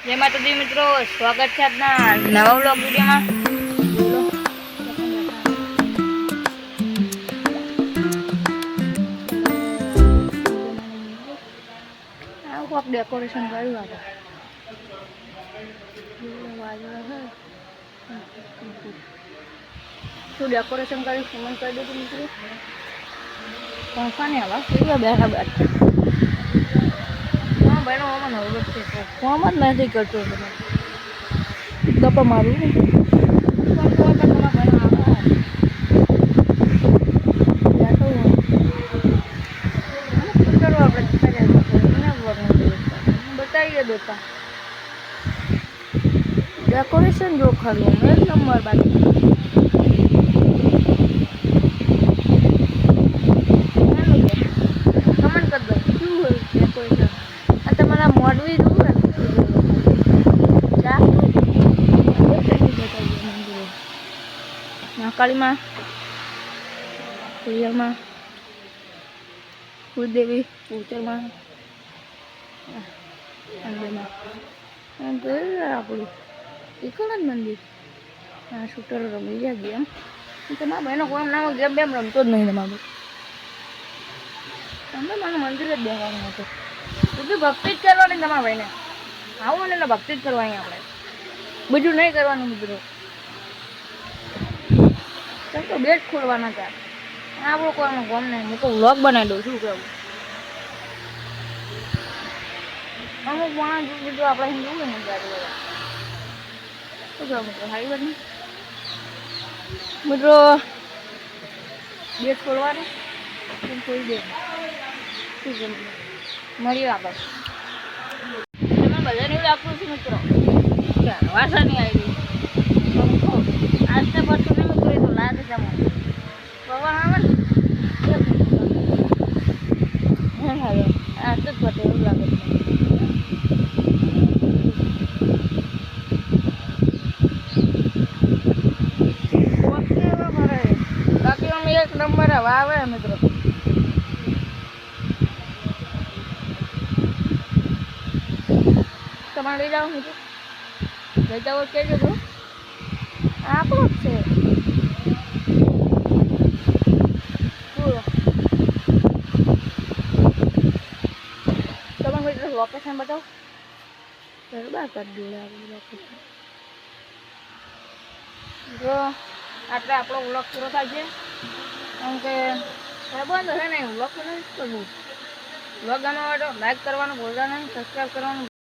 જય માતાજી મિત્રો, સ્વાગત છે આપના નવા વ્લોગ વિડીયોમાં. કોક ડેકોરેશન કર્યું આપણે શું ડેકોરેશન કર્યું કમેન્ટ કરી દીધું મિત્રો. પંખા નહીં આવા કેવા બેઠા બેઠા હા ભાઈનો હોમાં નવરો જ છે ફોર્મ જ નથી કરતો ગપ્પા મારું ને પણ તો પણ તમારા ભાઈનો આવે બેઠો કરો આપણે બતાવીએ દોતા ડેકોરેશન જો ખરું એક નંબર બાકી કમેન્ટ કરી દો શું હોય ડેકોરેશન આ તમારા મોડવી જોવું ને કાળીમાં કુરિયરમાં કુલદેવી ઉત્તરમાં અંદરમાં આપણું એકલા જ મંદિર હા શૂટર રમી ગયા ગેમ તમારા ભાઈનો કોઈ નામ ગેમ બેમ રમતો જ નહીં તમારું તમે મને મંદિર જ દેવાનું હતું બધું ભક્તિ જ કરવાની તમારા ભાઈને આવું ને એટલે ભક્તિ જ કરવાની આપણે બીજું નહીં કરવાનું મિત્રો કેમ તો બેટ ખોલવાના હતા આપણું કોઈ ગમ નહીં હું તો વ્લોગ બનાવી દઉં શું કેવું અમુક માણસ બીજું આપણે હિન્દુ ને ગાડી શું કહેવું મિત્રો સારી વાત નહીં મિત્રો બેટ ખોલવાનું ખોલી દે શું છે મળીએ આપણે તમે બધાને એવું લાગતું છે મિત્રો વાસા નહીં આવી પંખો આજને પડતું નહીં મિત્રો એ તો લાગે છે મને પવન આવે ને આજ જ પડે એવું લાગે છે એક નંબર આવે મિત્રો તમારે લઈ જાઓ મિત્રો લઈ જાઓ કહેજો તો આપણું જ છે તમે મિત્રો લોકેશન બતાવો બરાબર કરી દઉં આપણું લોકેશન જો આટલે આપણો વ્લોગ પૂરો થાય છે કેમ કે બંધ છે ને વ્લોગ તો નથી કરવું વ્લોગ ગમવા માટે લાઈક કરવાનું ભૂલતા નહીં સબસ્ક્રાઈબ કરવાનું